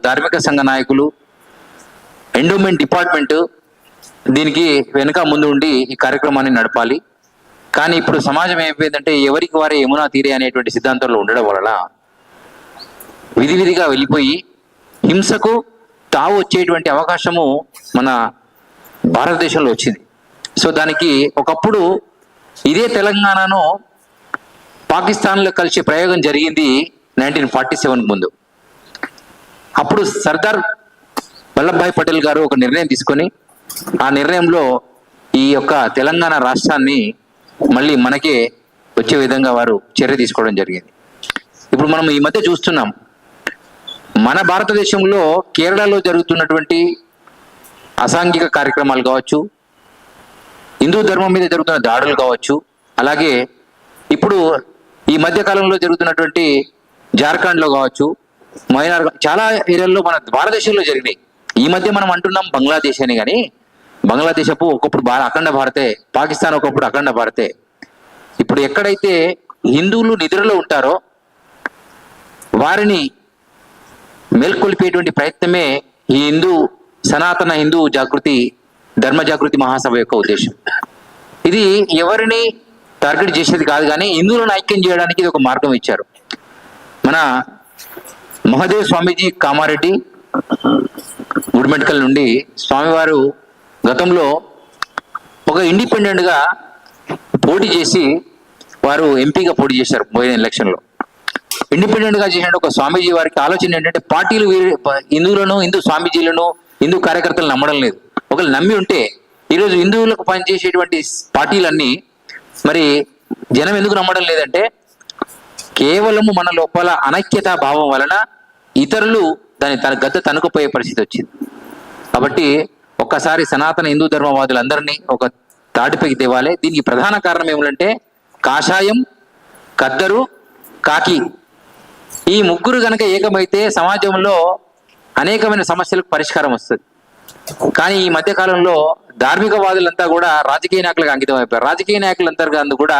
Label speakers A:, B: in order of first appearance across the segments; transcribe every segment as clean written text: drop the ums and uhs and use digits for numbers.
A: ధార్మిక సంఘ నాయకులు, ఎండోమెంట్ డిపార్ట్మెంట్ దీనికి వెనుక ముందు ఉండి ఈ కార్యక్రమాన్ని నడపాలి. కానీ ఇప్పుడు సమాజం ఏమైపోయిందంటే ఎవరికి వారే యమునా తీరే అనేటువంటి సిద్ధాంతంలో ఉండడం వలన విధిగా వెళ్ళిపోయి హింసకు తావు వచ్చేటువంటి అవకాశము మన భారతదేశంలో వచ్చింది. సో దానికి ఒకప్పుడు ఇదే తెలంగాణను పాకిస్తాన్లో కలిసి ప్రయోగం జరిగింది 1947 ముందు. అప్పుడు సర్దార్ వల్లభాయ్ పటేల్ గారు ఒక నిర్ణయం తీసుకొని ఆ నిర్ణయంలో ఈ యొక్క తెలంగాణ రాష్ట్రాన్ని మళ్ళీ మనకే వచ్చే విధంగా వారు చర్య తీసుకోవడం జరిగింది. ఇప్పుడు మనం ఈ మధ్య చూస్తున్నాం, మన భారతదేశంలో కేరళలో జరుగుతున్నటువంటి అసాంఘిక కార్యక్రమాలు కావచ్చు, హిందూ ధర్మం మీద జరుగుతున్న దాడులు కావచ్చు, అలాగే ఇప్పుడు ఈ మధ్య కాలంలో జరుగుతున్నటువంటి జార్ఖండ్లో కావచ్చు, మైనార్ చాలా ఏరియాల్లో మన భారతదేశంలో జరిగినాయి. ఈ మధ్య మనం అంటున్నాం బంగ్లాదేశ్ అని, కానీ బంగ్లాదేశపు ఒకప్పుడు అఖండ భారతే, పాకిస్తాన్ ఒకప్పుడు అఖండ భారతే. ఇప్పుడు ఎక్కడైతే హిందువులు నిద్రలో ఉంటారో వారిని మేల్కొల్పేటువంటి ప్రయత్నమే ఈ సనాతన హిందూ జాగృతి ధర్మ జాగృతి మహాసభ యొక్క ఉద్దేశం. ఇది ఎవరిని టార్గెట్ చేసేది కాదు, కానీ హిందువులను ఐక్యం చేయడానికి ఇది ఒక మార్గం ఇచ్చారు. మన మహదేవ్ స్వామీజీ కామారెడ్డి గుడిమెట్కల్ నుండి స్వామివారు గతంలో ఒక ఇండిపెండెంట్గా పోటీ చేసి వారు ఎంపీగా పోటీ చేశారు. పోయిన ఎలక్షన్లో ఇండిపెండెంట్గా చేసిన ఒక స్వామీజీ వారికి ఆలోచన ఏంటంటే పార్టీలు హిందువులను, హిందూ స్వామీజీలను, హిందూ కార్యకర్తలు నమ్మడం లేదు. ఒకళ్ళు నమ్మి ఉంటే ఈరోజు హిందువులకు పనిచేసేటువంటి పార్టీలన్నీ మరి జనం ఎందుకు నమ్మడం లేదంటే కేవలము మన లోపల అనైక్యతా భావం వలన ఇతరులు తన గద్ద తనుకుపోయే పరిస్థితి వచ్చింది. కాబట్టి ఒక్కసారి సనాతన హిందూ ధర్మవాదులందరినీ ఒక తాటిపైకి తేవాలి. దీనికి ప్రధాన కారణం ఏమిటంటే కాషాయం, కద్దరు, కాకి ఈ ముగ్గురు గనక ఏకమైతే సమాజంలో అనేకమైన సమస్యలకు పరిష్కారం వస్తుంది. కానీ ఈ మధ్య కాలంలో ధార్మికవాదులంతా కూడా రాజకీయ నాయకులకు అంకితం అయిపోయారు. రాజకీయ నాయకులంతా కూడా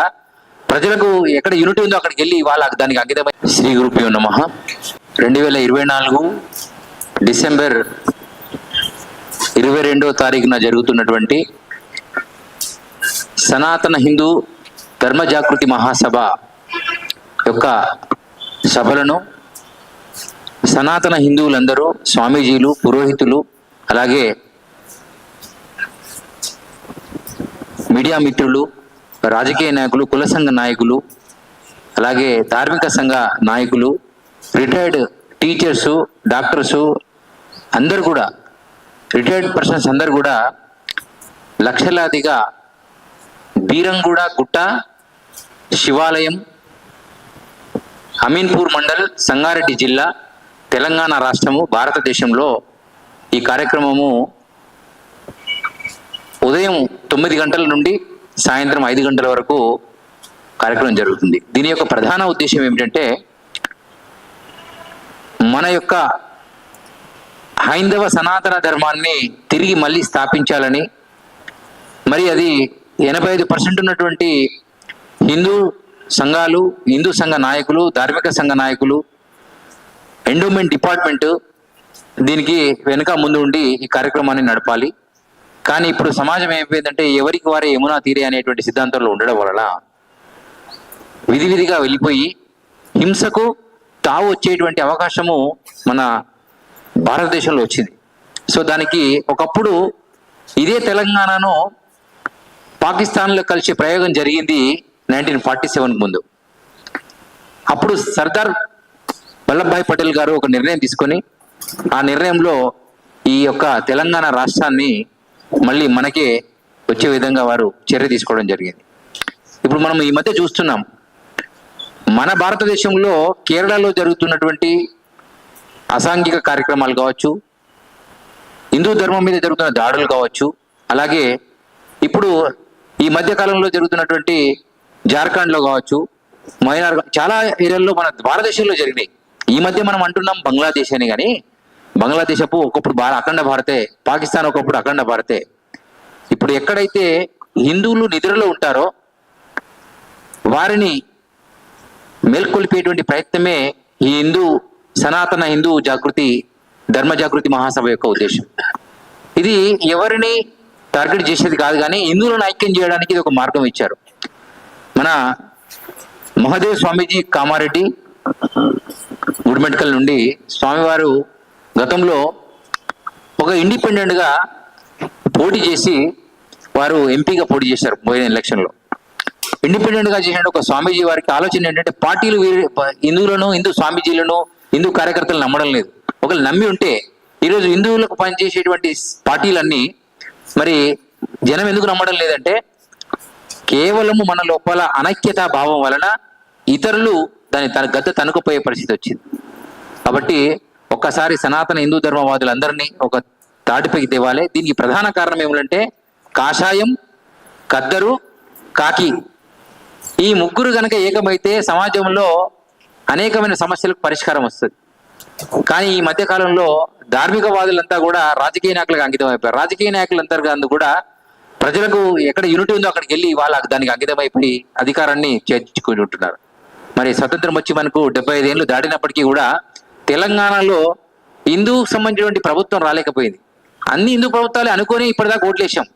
A: ప్రజలకు ఎక్కడ యూనిటీ ఉందో అక్కడికి వెళ్ళి వాళ్ళకి దానికి అంకితమై. శ్రీ గురుభ్యో నమః. 2024 డిసెంబర్ 22వ తారీఖున జరుగుతున్నటువంటి సనాతన హిందూ ధర్మ జాగృతి మహాసభ యొక్క సభలను సనాతన హిందువులందరూ, స్వామీజీలు, పురోహితులు, అలాగే మీడియా మిత్రులు, రాజకీయ నాయకులు, కుల సంఘ నాయకులు, అలాగే ధార్మిక సంఘ నాయకులు, రిటైర్డ్ టీచర్సు, డాక్టర్సు అందరు కూడా, రిటైర్డ్ పర్సన్స్ అందరు కూడా లక్షలాదిగా బీరంగూడ గుట్ట శివాలయం, అమీన్పూర్ మండల్, సంగారెడ్డి జిల్లా, తెలంగాణ రాష్ట్రము, భారతదేశంలో ఈ కార్యక్రమము ఉదయం 9 గంటల నుండి సాయంత్రం 5 గంటల వరకు కార్యక్రమం జరుగుతుంది. దీని యొక్క ప్రధాన ఉద్దేశం ఏమిటంటే మన యొక్క హైందవ సనాతన ధర్మాన్ని తిరిగి మళ్ళీ స్థాపించాలని, మరి అది 85% ఉన్నటువంటి హిందూ సంఘాలు, హిందూ సంఘ నాయకులు, ధార్మిక సంఘ నాయకులు, ఎండోమెంట్ డిపార్ట్మెంట్ దీనికి వెనుక ముందు ఉండి ఈ కార్యక్రమాన్ని నడపాలి. కానీ ఇప్పుడు సమాజం ఏమైపోయిందంటే ఎవరికి వారే యమునా తీరే అనేటువంటి సిద్ధాంతంలో ఉండడం వలన విధిగా వెళ్ళిపోయి హింసకు తావు వచ్చేటువంటి అవకాశము మన భారతదేశంలో వచ్చింది. సో దానికి ఒకప్పుడు ఇదే తెలంగాణను పాకిస్తాన్లో కలిసి ప్రయోగం జరిగింది 1947 ముందు. అప్పుడు సర్దార్ వల్లభాయ్ పటేల్ గారు ఒక నిర్ణయం తీసుకొని ఆ నిర్ణయంలో ఈ యొక్క తెలంగాణ రాష్ట్రాన్ని మళ్ళీ మనకే వచ్చే విధంగా వారు చర్య తీసుకోవడం జరిగింది. ఇప్పుడు మనం ఈ మధ్య చూస్తున్నాం, మన భారతదేశంలో కేరళలో జరుగుతున్నటువంటి అసాంఘిక కార్యక్రమాలు కావచ్చు, హిందూ ధర్మం మీద జరుగుతున్న దాడులు కావచ్చు, అలాగే ఇప్పుడు ఈ మధ్య కాలంలో జరుగుతున్నటువంటి జార్ఖండ్లో కావచ్చు, మైనార్ చాలా ఏరియాల్లో మన భారతదేశంలో జరిగినాయి. ఈ మధ్య మనం అంటున్నాం బంగ్లాదేశ్ అని, కానీ బంగ్లాదేశపు ఒకప్పుడు అఖండ భారతే, పాకిస్తాన్ ఒకప్పుడు అఖండ భారతే. ఇప్పుడు ఎక్కడైతే హిందువులు నిద్రలో ఉంటారో వారిని మేల్కొల్పేటువంటి ప్రయత్నమే ఈ సనాతన హిందూ జాగృతి ధర్మ జాగృతి మహాసభ యొక్క ఉద్దేశం. ఇది ఎవరిని టార్గెట్ చేసేది కాదు, కానీ హిందువులను ఐక్యం చేయడానికి ఇది ఒక మార్గం ఇచ్చారు. మన మహదేవ్ స్వామీజీ కామారెడ్డి గుడిమెట్కల్ నుండి స్వామివారు గతంలో ఒక ఇండిపెండెంట్ గా పోటీ చేసి వారు ఎంపీగా పోటీ చేశారు పోయిన ఎలక్షన్లో. ఇండిపెండెంట్ గా చేసిన ఒక స్వామీజీ వారికి ఆలోచన ఏంటంటే పార్టీలు హిందువులను, హిందూ స్వామీజీలను, హిందూ కార్యకర్తలు నమ్మడం లేదు. ఒకళ్ళు నమ్మి ఉంటే ఈరోజు హిందువులకు పనిచేసేటువంటి పార్టీలన్నీ మరి జనం ఎందుకు నమ్మడం లేదంటే కేవలము మన లోపల అనైక్యతా భావం వలన ఇతరులు దాని గద్దె తనుకుపోయే పరిస్థితి వచ్చింది. కాబట్టి ఒక్కసారి సనాతన హిందూ ధర్మవాదులందరినీ ఒక తాటిపైకి తేవాలి. దీనికి ప్రధాన కారణం ఏమిటంటే కాషాయం, కద్దరు, కాకి ఈ ముగ్గురు గనక ఏకమైతే సమాజంలో అనేకమైన సమస్యలకు పరిష్కారం వస్తుంది. కానీ ఈ మధ్య కాలంలో ధార్మికవాదులంతా కూడా రాజకీయ నాయకులకు అంకితం అయిపోయారు. రాజకీయ నాయకులంతా కూడా ప్రజలకు ఎక్కడ యూనిటీ ఉందో అక్కడికి వెళ్ళి వాళ్ళకి దానికి అంకితం అయిపోయి అధికారాన్ని చేర్చుకుని ఉంటున్నారు. మరి స్వతంత్రం వచ్చి మనకు 75 ఏళ్ళు దాటినప్పటికీ కూడా తెలంగాణలో హిందూకు సంబంధించినటువంటి ప్రభుత్వం రాలేకపోయింది. అన్ని హిందూ ప్రభుత్వాలే అనుకొని ఇప్పటిదాకా ఓట్లేసాం.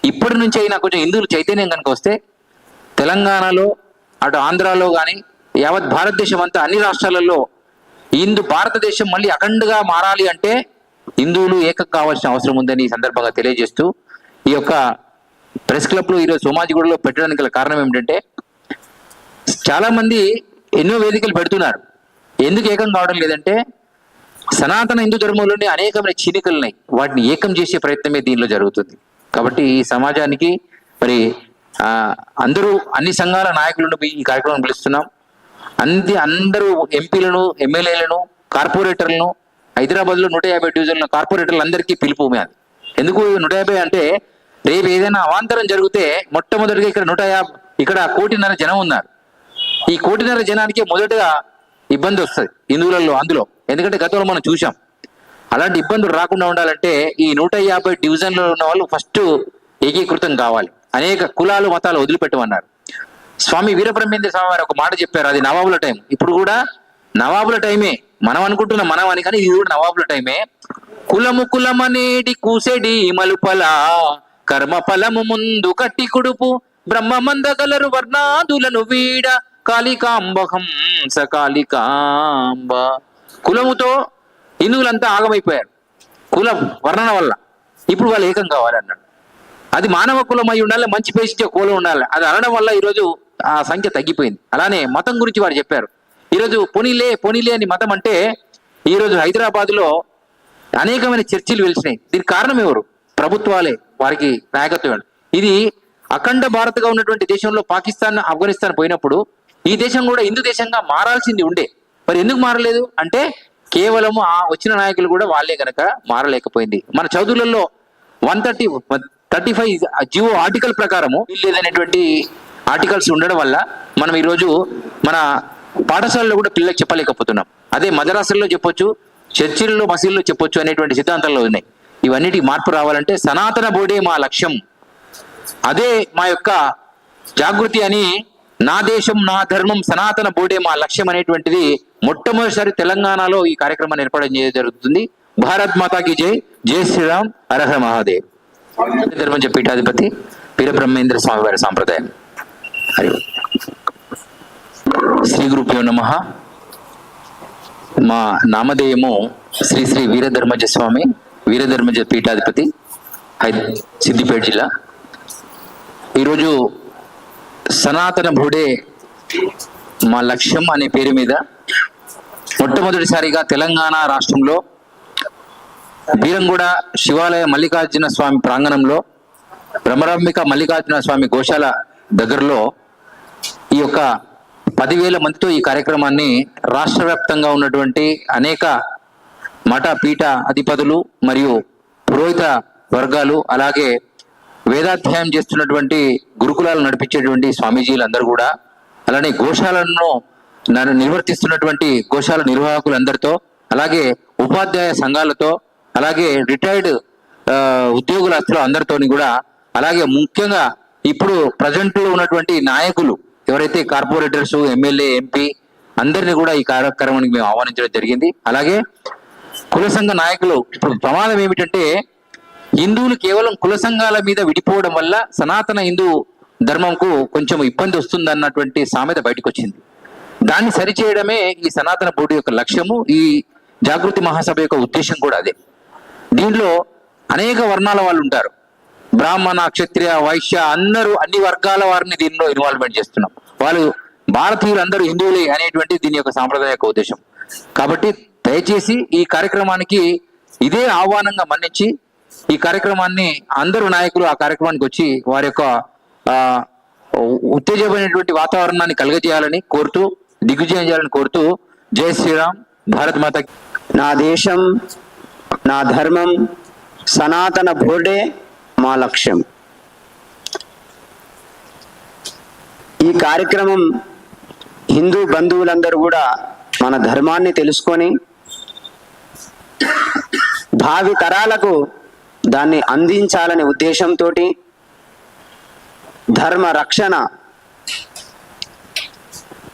A: ఇప్పటి నుంచి అయినా కొంచెం హిందువులు చైతన్యం కనుక వస్తే తెలంగాణలో, అటు ఆంధ్రాలో కానీ యావత్ భారతదేశం అంతా అన్ని రాష్ట్రాలలో భారతదేశం మళ్ళీ అఖండగా మారాలి అంటే హిందువులు ఏకం కావాల్సిన అవసరం ఉందని ఈ సందర్భంగా తెలియజేస్తూ ఈ యొక్క ప్రెస్ క్లబ్ లో ఈరోజు సోమాజిగూడలో పెట్టడానికి గల కారణం ఏమిటంటే చాలా మంది ఎన్నో వేదికలు పెడుతున్నారు. ఎందుకు ఏకం కావడం లేదంటే సనాతన హిందూ ధర్మంలోని అనేకమైన చీలికలు ఉన్నాయి, వాటిని ఏకం చేసే ప్రయత్నమే దీనిలో జరుగుతుంది. కాబట్టి ఈ సమాజానికి మరి అందరూ అన్ని సంఘాల నాయకులను ఈ కార్యక్రమం పిలుస్తున్నాం. అందరూ ఎంపీలను, ఎమ్మెల్యేలను, కార్పొరేటర్లను, హైదరాబాద్ లో 150 డివిజన్ల కార్పొరేటర్లు అందరికీ పిలుపు మీద. ఎందుకు 150 అంటే రేపు ఏదైనా అవాంతరం జరిగితే మొట్టమొదటిగా ఇక్కడ 1.5 జనం ఉన్నారు. ఈ 1.5 జనానికి మొదటగా ఇబ్బంది వస్తుంది హిందువులలో అందులో. ఎందుకంటే గతంలో మనం చూసాం. అలాంటి ఇబ్బందులు రాకుండా ఉండాలంటే ఈ 150 డివిజన్లో ఉన్న వాళ్ళు ఫస్ట్ ఏకీకృతం కావాలి. అనేక కులాలు, మతాలు వదిలిపెట్టమన్నారు. స్వామి వీరబ్రహ్మేంద్ర స్వామి వారు ఒక మాట చెప్పారు, అది నవాబుల టైం. ఇప్పుడు కూడా నవాబుల టైమే, మనం అనుకుంటున్నాం మనం అని, కానీ ఇది కూడా నవాబుల టైమే. కులము కులమనేటి కూసెడి మలుపల కర్మ ఫలము ముందు కట్టి కుడుపు బ్రహ్మమంద గలరు వర్ణాదులను వీడ కాళికాంబహం సకాళికాంబ. కులముతో హిందువులంతా ఆగమైపోయారు కుల వర్ణన వల్ల. ఇప్పుడు వాళ్ళు ఏకం కావాలన్నాడు. అది మానవ కులం అయి ఉండాలి, మంచి పేసించే కులం ఉండాలి. అది అనడం వల్ల ఈరోజు ఆ సంఖ్య తగ్గిపోయింది. అలానే మతం గురించి వారు చెప్పారు. ఈరోజు పోనీలే అని మతం అంటే ఈరోజు హైదరాబాద్ లో అనేకమైన చర్చిలు వెలిసినాయి. దీనికి కారణం ఎవరు? ప్రభుత్వాలే, వారికి నాయకత్వం. ఇది అఖండ భారత్గా ఉన్నటువంటి దేశంలో పాకిస్తాన్, ఆఫ్ఘనిస్తాన్ పోయినప్పుడు ఈ దేశం కూడా హిందూ దేశంగా మారాల్సింది ఉండే. మరి ఎందుకు మారలేదు అంటే కేవలం ఆ వచ్చిన నాయకులు కూడా వాళ్ళే కనుక మారలేకపోయింది. మన చదువులలో 135 జియో ఆర్టికల్ ప్రకారము లేదనేటువంటి ఆర్టికల్స్ ఉండడం వల్ల మనం ఈరోజు మన పాఠశాలలో కూడా పిల్లలకు చెప్పలేకపోతున్నాం. అదే మదరాసుల్లో చెప్పొచ్చు, చర్చిల్లో, మసీదుల్లో చెప్పొచ్చు అనేటువంటి సిద్ధాంతాల్లో ఉన్నాయి. ఇవన్నిటికి మార్పు రావాలంటే సనాతన బోర్డే మా లక్ష్యం, అదే మా యొక్క జాగృతి అని, నా దేశం నా ధర్మం సనాతన బోర్డే మా లక్ష్యం అనేటువంటిది మొట్టమొదటిసారి తెలంగాణలో ఈ కార్యక్రమాన్ని ఏర్పాటు చేయడం జరుగుతుంది. భారత్ మాతాకి జై, జై శ్రీరామ్, హర మహాదేవ్. ధర్మం పీఠాధిపతి వీరబ్రహ్మేంద్ర స్వామి వారి సాంప్రదాయం. హరి శ్రీ గురుభ్యో నమః. మా నామధేయము శ్రీ శ్రీ వీరధర్మజ స్వామి, వీరధర్మజ పీఠాధిపతి, సిద్దిపేట జిల్లా. ఈరోజు సనాతన బోర్డే మా లక్ష్యం అనే పేరు మీద మొట్టమొదటిసారిగా తెలంగాణ రాష్ట్రంలో బీరంగూడ శివాలయ మల్లికార్జున స్వామి ప్రాంగణంలో బ్రహ్మరాంబిక మల్లికార్జున స్వామి గోశాల దగ్గరలో ఈ యొక్క 10,000 మందితో ఈ కార్యక్రమాన్ని రాష్ట్ర వ్యాప్తంగా ఉన్నటువంటి అనేక మఠ పీఠ అధిపతులు మరియు పురోహిత వర్గాలు, అలాగే వేదాధ్యాయం చేస్తున్నటువంటి గురుకులాలు నడిపించేటువంటి స్వామీజీలందరూ కూడా, అలానే గోశాలను నిర్వర్తిస్తున్నటువంటి గోశాల నిర్వాహకులందరితో, అలాగే ఉపాధ్యాయ సంఘాలతో, అలాగే రిటైర్డ్ ఉద్యోగులతో అందరితోని కూడా, అలాగే ముఖ్యంగా ఇప్పుడు ప్రజెంట్ లో ఉన్నటువంటి నాయకులు ఎవరైతే కార్పొరేటర్స్, ఎమ్మెల్యే, ఎంపీ అందరినీ కూడా ఈ కార్యక్రమానికి మేము ఆహ్వానించడం జరిగింది. అలాగే కుల సంఘ నాయకులు ఇప్పుడు ప్రమాదం ఏమిటంటే హిందువులు కేవలం కుల సంఘాల మీద విడిపోవడం వల్ల సనాతన హిందూ ధర్మంకు కొంచెం ఇబ్బంది వస్తుంది అన్నటువంటి సామెత బయటకు వచ్చింది. దాన్ని సరిచేయడమే ఈ సనాతన బోర్డు యొక్క లక్ష్యము, ఈ జాగృతి మహాసభ యొక్క ఉద్దేశం కూడా అదే. దీనిలో అనేక వర్ణాల వాళ్ళు ఉంటారు, బ్రాహ్మణ, క్షత్రియ, వైశ్య, అందరూ అన్ని వర్గాల వారిని దీనిలో ఇన్వాల్వ్మెంట్ చేస్తున్నాం. వాళ్ళు భారతీయులు అందరూ హిందువులే అనేటువంటి దీని యొక్క సాంప్రదాయ యొక్క ఉద్దేశం. కాబట్టి దయచేసి ఈ కార్యక్రమానికి ఇదే ఆహ్వానంగా మన్నించి ఈ కార్యక్రమాన్ని అందరూ నాయకులు ఆ కార్యక్రమానికి వచ్చి వారి యొక్క ఉత్తేజమైనటువంటి వాతావరణాన్ని కలుగజేయాలని కోరుతూ, దిగ్విజయం చేయాలని కోరుతూ, జై శ్రీరామ్, భారత్ మాత.
B: నా దేశం, నా ధర్మం, సనాతన బోర్డే మా లక్ష్యం. ఈ కార్యక్రమం హిందూ బంధువులందరూ కూడా మన ధర్మాన్ని తెలుసుకొని భావి తరాలకు దాన్ని అందించాలనే ఉద్దేశంతో, ధర్మ రక్షణ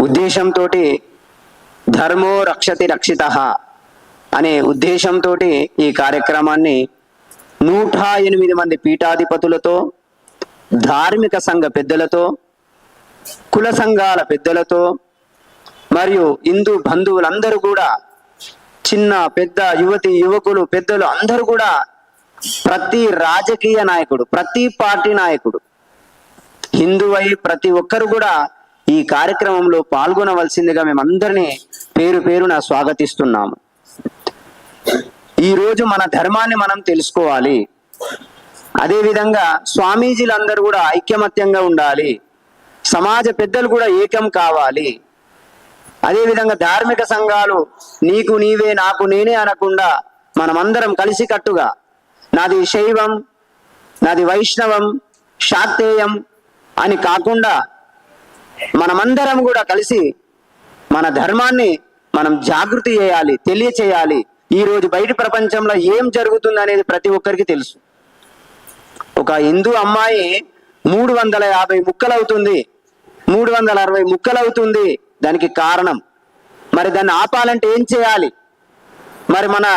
B: ఉద్దేశంతో, ధర్మో రక్షతి రక్షితః అనే ఉద్దేశంతో ఈ కార్యక్రమాన్ని 108 మంది పీఠాధిపతులతో, ధార్మిక సంఘ పెద్దలతో, కుల సంఘాల పెద్దలతో మరియు హిందూ బంధువులందరూ కూడా, చిన్న పెద్ద, యువతి యువకులు, పెద్దలు అందరూ కూడా, ప్రతి రాజకీయ నాయకుడు, ప్రతి పార్టీ నాయకుడు, హిందువై ప్రతి ఒక్కరు కూడా ఈ కార్యక్రమంలో పాల్గొనవలసిందిగా మేమందరినీ పేరు పేరున స్వాగతిస్తున్నాము. ఈరోజు మన ధర్మాన్ని మనం తెలుసుకోవాలి. అదేవిధంగా స్వామీజీలందరూ కూడా ఐకమత్యంగా ఉండాలి. సమాజ పెద్దలు కూడా ఏకం కావాలి. అదేవిధంగా ధార్మిక సంఘాలు నీకు నీవే నాకు నేనే అనకుండా మనమందరం కలిసికట్టుగా, నాది శైవం, నాది వైష్ణవం, శాక్తేయం అని కాకుండా మనమందరం కూడా కలిసి మన ధర్మాన్ని మనం జాగృతి చేయాలి, తెలియచేయాలి. ఈరోజు బయట ప్రపంచంలో ఏం జరుగుతుంది అనేది ప్రతి ఒక్కరికి తెలుసు. ఒక హిందూ అమ్మాయి 350 ముక్కలవుతుంది, 360 ముక్కలవుతుంది. దానికి కారణం, మరి దాన్ని ఆపాలంటే ఏం చేయాలి? మరి మన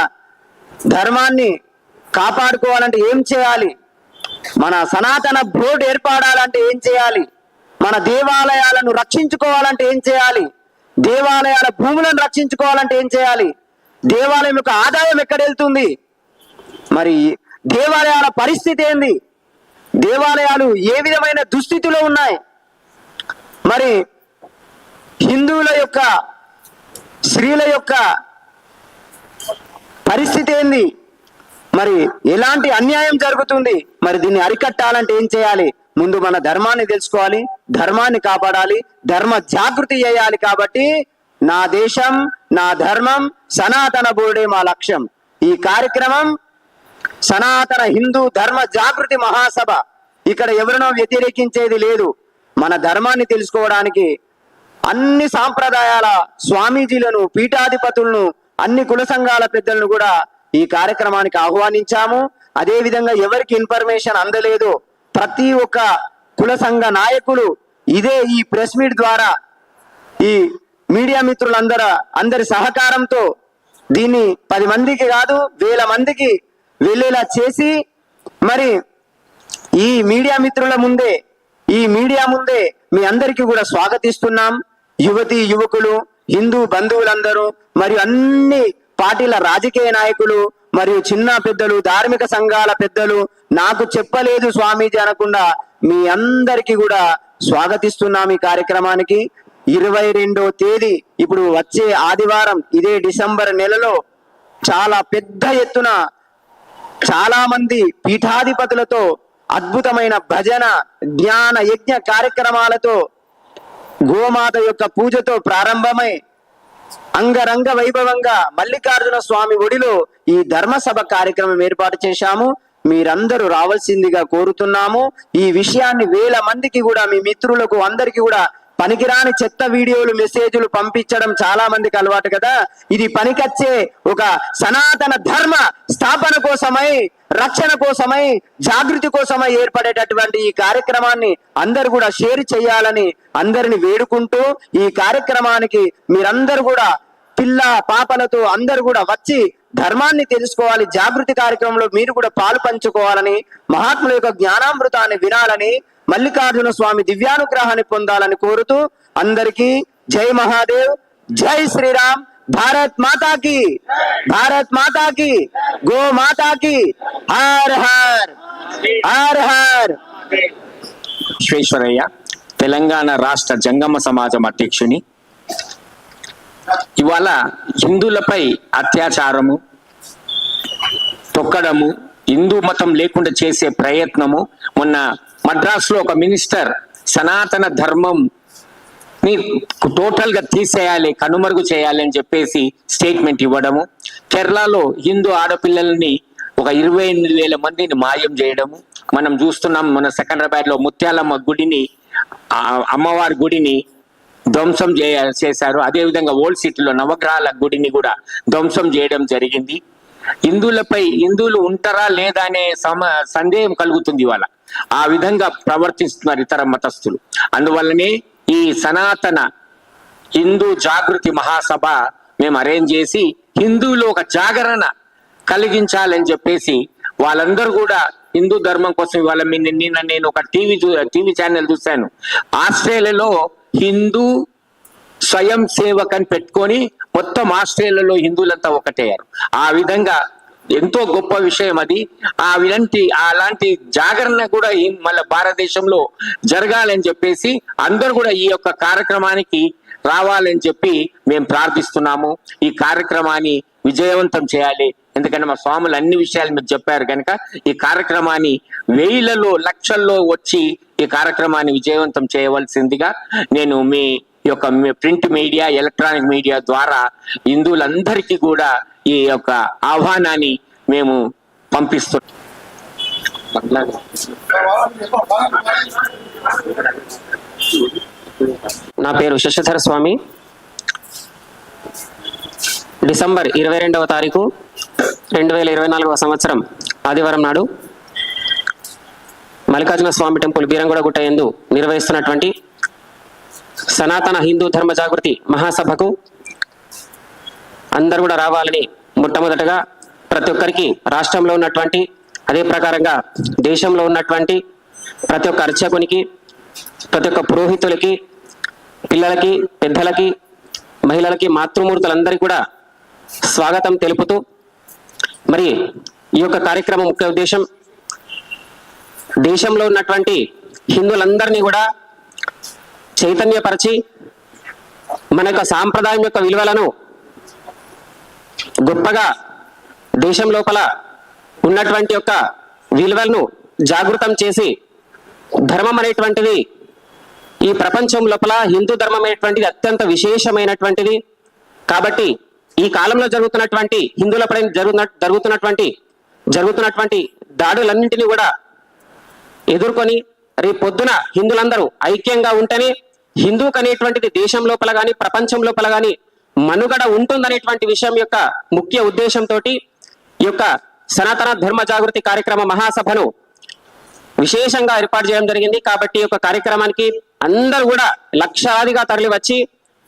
B: ధర్మాన్ని కాపాడుకోవాలంటే ఏం చేయాలి? మన సనాతన బోర్డు ఏర్పడాలంటే ఏం చేయాలి? మన దేవాలయాలను రక్షించుకోవాలంటే ఏం చేయాలి? దేవాలయాల భూములను రక్షించుకోవాలంటే ఏం చేయాలి? దేవాలయం యొక్క ఆదాయం ఎక్కడ వెళ్తుంది? మరి దేవాలయాల పరిస్థితి ఏంది? దేవాలయాలు ఏ విధమైన దుస్థితిలో ఉన్నాయి? మరి హిందువుల యొక్క స్త్రీల యొక్క పరిస్థితి ఏంది? మరి ఎలాంటి అన్యాయం జరుగుతుంది? మరి దీన్ని అరికట్టాలంటే ఏం చేయాలి? ముందు మన ధర్మాన్ని తెలుసుకోవాలి, ధర్మాన్ని కాపాడాలి, ధర్మ జాగృతి చేయాలి. కాబట్టి నా దేశం, నా ధర్మం, సనాతన బోర్డే మా లక్ష్యం. ఈ కార్యక్రమం సనాతన హిందూ ధర్మ జాగృతి మహాసభ. ఇక్కడ ఎవరినో వ్యతిరేకించేది లేదు. మన ధర్మాన్ని తెలుసుకోవడానికి అన్ని సాంప్రదాయాల స్వామీజీలను, పీఠాధిపతులను, అన్ని కుల సంఘాల పెద్దలను కూడా ఈ కార్యక్రమానికి ఆహ్వానించాము. అదేవిధంగా ఎవరికి ఇన్ఫర్మేషన్ అందలేదు, ప్రతి ఒక్క కుల సంఘ నాయకులు ఇదే ఈ ప్రెస్ మీట్ ద్వారా, ఈ మీడియా అందరి సహకారంతో దీన్ని 10 మందికి కాదు 1000 మందికి వెళ్ళేలా చేసి, మరి ఈ మీడియా మిత్రుల ముందే, ఈ మీడియా ముందే మీ అందరికీ కూడా స్వాగతిస్తున్నాం. యువతి యువకులు, హిందూ బంధువులందరూ, మరియు అన్ని పార్టీల రాజకీయ నాయకులు, మరియు చిన్న పెద్దలు, ధార్మిక సంఘాల పెద్దలు, నాకు చెప్పలేదు స్వామీజీ అనకుండా మీ అందరికీ కూడా స్వాగతిస్తున్నాం ఈ కార్యక్రమానికి. 22వ తేదీ, ఇప్పుడు వచ్చే ఆదివారం, ఇదే డిసెంబర్ నెలలో చాలా పెద్ద ఎత్తున చాలా మంది పీఠాధిపతులతో అద్భుతమైన భజన, జ్ఞాన యజ్ఞ కార్యక్రమాలతో, గోమాత యొక్క పూజతో ప్రారంభమై అంగరంగ వైభవంగా మల్లికార్జున స్వామి ఒడిలో ఈ ధర్మసభ కార్యక్రమం ఏర్పాటు చేశాము. మీరందరూ రావాల్సిందిగా కోరుతున్నాము. ఈ విషయాన్ని 1000 మందికి కూడా, మీ మిత్రులకు అందరికీ కూడా, పనికిరాని చెత్త వీడియోలు, మెసేజ్లు పంపించడం చాలా మందికి అలవాటు కదా. ఇది పనికొచ్చే ఒక సనాతన ధర్మ స్థాపన కోసమై, రక్షణ కోసమై, జాగృతి కోసమై ఏర్పడేటటువంటి ఈ కార్యక్రమాన్ని అందరూ కూడా షేర్ చేయాలని అందరిని వేడుకుంటూ, ఈ కార్యక్రమానికి మీరందరూ కూడా పిల్ల పాపలతో అందరూ కూడా వచ్చి ధర్మాన్ని తెలుసుకోవాలి. జాగృతి కార్యక్రమంలో మీరు కూడా పాలు పంచుకోవాలని, మహాత్ముల యొక్క జ్ఞానామృతాన్ని వినాలని, మల్లికార్జున స్వామి దివ్యానుగ్రహాన్ని పొందాలని కోరుతూ అందరికీ జై మహాదేవ్, జై శ్రీరామ్, భారత్ మాతా की, భారత్ మాతా की, గో మాతా की, her her her her.
C: Visvesvaraya, Telangana రాష్ట్ర జంగమ సమాజం అధ్యక్షుని. ఇవాళ హిందువులపై అత్యాచారము, తొక్కడము, హిందూ మతం లేకుండా చేసే ప్రయత్నము, మొన్న మద్రాసులో ఒక మినిస్టర్ సనాతన ధర్మం టోటల్ గా తీసేయాలి, కనుమరుగు చేయాలి అని చెప్పేసి స్టేట్మెంట్ ఇవ్వడము, కేరళలో హిందూ ఆడపిల్లల్ని ఒక 28,000 మందిని మాయం చేయడము మనం చూస్తున్నాం. మన సికింద్రాబాద్ లో ముత్యాలమ్మ గుడిని, అమ్మవారి గుడిని ధ్వంసం చేశారు. అదేవిధంగా ఓల్డ్ సిటీలో నవగ్రహాల గుడిని కూడా ధ్వంసం చేయడం జరిగింది. హిందువులు ఉంటారా లేదా అనే సందేహం కలుగుతుంది ఇవాళ. ఆ విధంగా ప్రవర్తిస్తున్నారు ఇతర మతస్థులు. అందువల్లనే ఈ సనాతన హిందూ జాగృతి మహాసభ మేము అరేంజ్ చేసి హిందువులు ఒక జాగరణ కలిగించాలని చెప్పేసి వాళ్ళందరూ కూడా హిందూ ధర్మం కోసం ఇవాళ నిన్న నేను ఒక టీవీ ఛానల్ చూశాను. ఆస్ట్రేలియాలో హిందూ స్వయం సేవక్ అని పెట్టుకొని మొత్తం ఆస్ట్రేలియాలో హిందువులంతా ఒకటయ్యారు. ఆ విధంగా ఎంతో గొప్ప విషయం అది. అలాంటి జాగరణ కూడా మళ్ళీ భారతదేశంలో జరగాలని చెప్పేసి అందరూ కూడా ఈ యొక్క కార్యక్రమానికి రావాలని చెప్పి మేము ప్రార్థిస్తున్నాము. ఈ కార్యక్రమాన్ని విజయవంతం చేయాలి. ఎందుకంటే మా స్వాములు అన్ని విషయాలు మీరు చెప్పారు కనుక ఈ కార్యక్రమాన్ని వేలలో లక్షల్లో వచ్చి ఈ కార్యక్రమాన్ని విజయవంతం చేయవలసిందిగా నేను మీ యొక్క ప్రింట్ మీడియా, ఎలక్ట్రానిక్ మీడియా ద్వారా హిందువులందరికీ కూడా ఈ యొక్క ఆహ్వానాన్ని మేము పంపిస్తున్నాం.
D: నా పేరు శశిధర స్వామి. డిసెంబర్ 22వ తారీఖు 2024వ సంవత్సరం ఆదివారం నాడు మల్లికార్జున స్వామి టెంపుల్ బీరంగూడ గుట్ట యందు నిర్వహిస్తున్నటువంటి సనాతన హిందూ ధర్మ జాగృతి మహాసభకు అందరూ కూడా రావాలని మొట్టమొదటగా ప్రతి ఒక్కరికి, రాష్ట్రంలో ఉన్నటువంటి అదే ప్రకారంగా దేశంలో ఉన్నటువంటి ప్రతి ఒక్క అర్చకునికి, ప్రతి ఒక్క పురోహితులకి, పిల్లలకి, పెద్దలకి, మహిళలకి, మాతృమూర్తులందరికీ కూడా స్వాగతం తెలుపుతూ, మరి ఈ యొక్క కార్యక్రమం ముఖ్య ఉద్దేశం దేశంలో ఉన్నటువంటి హిందువులందరినీ కూడా చైతన్యపరిచి మన యొక్క సాంప్రదాయం యొక్క విలువలను గొప్పగా దేశం లోపల ఉన్నటువంటి యొక్క విలువలను జాగృతం చేసి, ధర్మం అనేటువంటిది ఈ ప్రపంచం లోపల హిందూ ధర్మం అనేటువంటిది అత్యంత విశేషమైనటువంటిది. కాబట్టి ఈ కాలంలో జరుగుతున్నటువంటి హిందువులపై జరుగుతున్నటువంటి దాడులన్నింటినీ కూడా ఎదుర్కొని రేపు పొద్దున హిందువులందరూ ఐక్యంగా ఉంటేనే హిందూకు అనేటువంటిది దేశం లోపల కానీ ప్రపంచం లోపల కానీ మనుగడ ఉంటుందనేటువంటి విషయం యొక్క ముఖ్య ఉద్దేశంతో ఈ యొక్క సనాతన ధర్మ జాగృతి కార్యక్రమ మహాసభను విశేషంగా ఏర్పాటు చేయడం జరిగింది. కాబట్టి ఈ యొక్క కార్యక్రమానికి అందరూ కూడా లక్షలాదిగా తరలి వచ్చి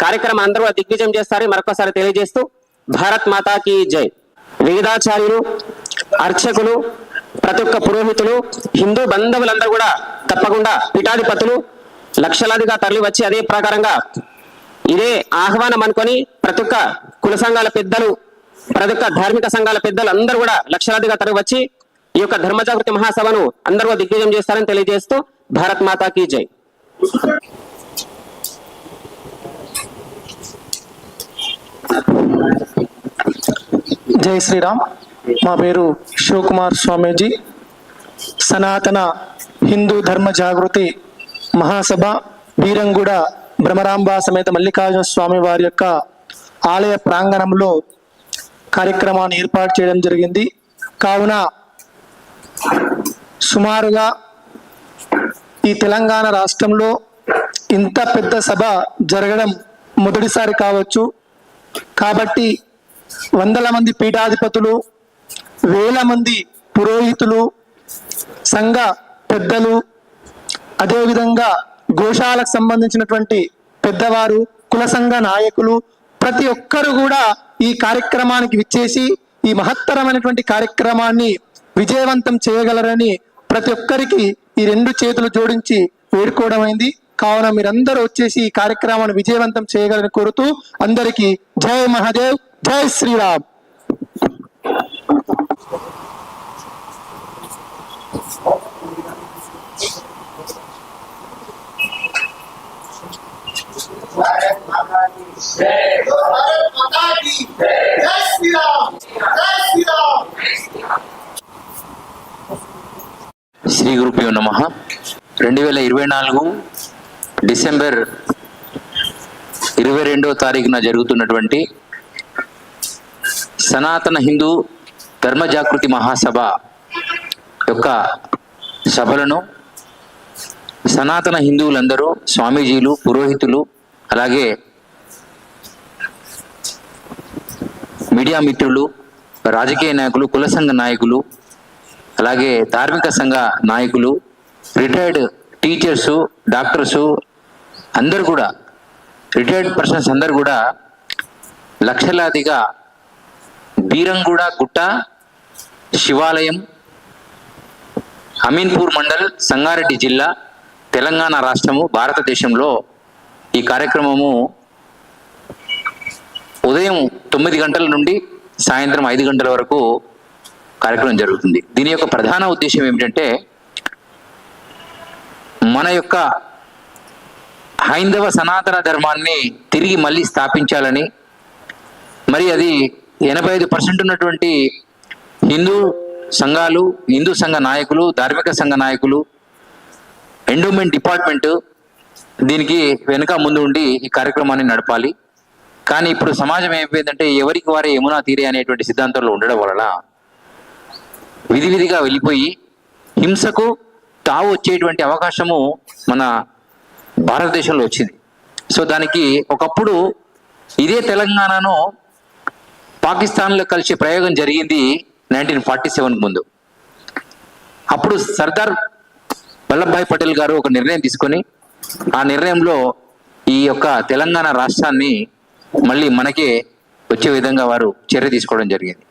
D: కార్యక్రమం అందరూ దిగ్విజయం చేస్తారని మరొకసారి తెలియజేస్తూ, భారత్ మాతాకి జై. వేదాచార్యులు, అర్చకులు, ప్రతి ఒక్క పురోహితులు, హిందూ బంధువులందరూ కూడా తప్పకుండా పీఠాధిపతులు లక్షలాదిగా తరలి వచ్చి అదే ప్రకారంగా ఇదే ఆహ్వానం అనుకొని ప్రతి ఒక్క కుల సంఘాల పెద్దలు, ప్రతి ఒక్క ధార్మిక సంఘాల పెద్దలు అందరూ కూడా లక్షలాదిగా తరలి వచ్చి ఈ యొక్క ధర్మ జాగృతి మహాసభను అందరూ దిగ్విజయం చేస్తారని తెలియజేస్తూ, భారత్ మాతాకి జై.
E: జై శ్రీరామ్. మా పేరు శివకుమార్ స్వామీజీ. సనాతన హిందూ ధర్మ జాగృతి మహాసభ బీరంగూడ భ్రమరాంబ సమేత మల్లికార్జున స్వామి వారి యొక్క ఆలయ ప్రాంగణంలో కార్యక్రమాన్ని ఏర్పాటు చేయడం జరిగింది. కావున సుమారుగా ఈ తెలంగాణ రాష్ట్రంలో ఇంత పెద్ద సభ జరగడం మొదటిసారి కావచ్చు. కాబట్టి వందల మంది పీఠాధిపతులు, వేల మంది పురోహితులు, సంఘ పెద్దలు, అదేవిధంగా గోశాలకు సంబంధించినటువంటి పెద్దవారు, కుల సంఘ నాయకులు ప్రతి ఒక్కరు కూడా ఈ కార్యక్రమానికి విచ్చేసి ఈ మహత్తరమైనటువంటి కార్యక్రమాన్ని విజయవంతం చేయగలరని ప్రతి ఒక్కరికి ఈ 2 చేతులు జోడించి వేడుకోవడం అయింది. కావున మీరందరూ వచ్చేసి ఈ కార్యక్రమాన్ని విజయవంతం చేయగలని కోరుతూ అందరికీ జై మహాదేవ్, జై శ్రీరామ్.
A: శ్రీ గురుభ్యో నమః. 2024 డిసెంబర్ 22వ తారీఖున జరుగుతున్నటువంటి సనాతన హిందూ ధర్మ జాగృతి మహాసభ యొక్క సభలను సనాతన హిందువులందరూ, స్వామీజీలు, పురోహితులు, అలాగే మీడియా మిత్రులు, రాజకీయ నాయకులు, కుల సంఘ నాయకులు, అలాగే ధార్మిక సంఘ నాయకులు, రిటైర్డ్ టీచర్సు, డాక్టర్సు అందరు కూడా, రిటైర్డ్ పర్సన్స్ అందరు కూడా లక్షలాదిగా బీరంగూడ గుట్ట శివాలయం, అమీన్పూర్ మండల్, సంగారెడ్డి జిల్లా, తెలంగాణ రాష్ట్రము, భారతదేశంలో ఈ కార్యక్రమము ఉదయం 9 గంటల నుండి సాయంత్రం 5 గంటల వరకు కార్యక్రమం జరుగుతుంది. దీని యొక్క ప్రధాన ఉద్దేశం ఏమిటంటే మన యొక్క హైందవ సనాతన ధర్మాన్ని తిరిగి మళ్ళీ స్థాపించాలని, మరి అది 85% ఉన్నటువంటి హిందూ సంఘాలు, హిందూ సంఘ నాయకులు, ధార్మిక సంఘ నాయకులు, ఎండోమెంట్ డిపార్ట్మెంట్ దీనికి వెనుక ముందు ఉండి ఈ కార్యక్రమాన్ని నడపాలి. కానీ ఇప్పుడు సమాజం ఏమైపోయిందంటే ఎవరికి వారే యమునా తీరే అనేటువంటి సిద్ధాంతంలో ఉండడం వలన విధిగా వెళ్ళిపోయి హింసకు తావు వచ్చేటువంటి అవకాశము మన భారతదేశంలో వచ్చింది. సో దానికి ఒకప్పుడు ఇదే తెలంగాణను పాకిస్తాన్లో కలిసే ప్రయోగం జరిగింది 1947 ముందు. అప్పుడు సర్దార్ వల్లభాయ్ పటేల్ గారు ఒక నిర్ణయం తీసుకొని ఆ నిర్ణయంలో ఈ యొక్క తెలంగాణ రాష్ట్రాన్ని మళ్ళీ మనకే వచ్చే విధంగా వారు చర్య తీసుకోవడం జరిగింది.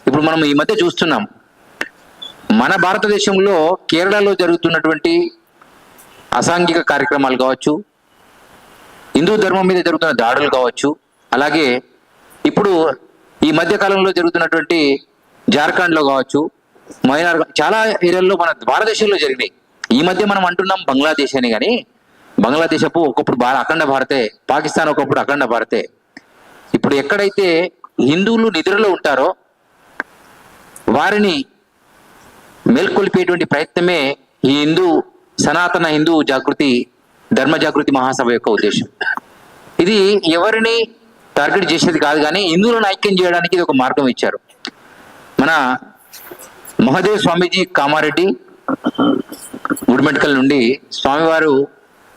A: ఇప్పుడు మనం ఈ మధ్య చూస్తున్నాం, మన భారతదేశంలో కేరళలో జరుగుతున్నటువంటి అసాంఘిక కార్యక్రమాలు కావచ్చు, హిందూ ధర్మం మీద జరుగుతున్న దాడులు కావచ్చు, అలాగే ఇప్పుడు ఈ మధ్య కాలంలో జరుగుతున్నటువంటి జార్ఖండ్లో కావచ్చు, మైనార్ చాలా ఏరియాల్లో మన భారతదేశంలో జరిగినాయి. ఈ మధ్య మనం అంటున్నాం బంగ్లాదేశ్ అని, కానీ బంగ్లాదేశపు ఒకప్పుడు అఖండ భారతే, పాకిస్తాన్ ఒకప్పుడు అఖండ భారతే. ఇప్పుడు ఎక్కడైతే హిందువులు నిద్రలో ఉంటారో వారిని మేల్కొల్పేటువంటి ప్రయత్నమే ఈ సనాతన హిందూ జాగృతి ధర్మ జాగృతి మహాసభ యొక్క ఉద్దేశం. ఇది ఎవరిని టార్గెట్ చేసేది కాదు, కానీ హిందువులను ఐక్యం చేయడానికి ఇది ఒక మార్గం ఇచ్చారు. మన మహాదేవ్ స్వామీజీ కామారెడ్డి గుడిమెట్కల్ నుండి స్వామివారు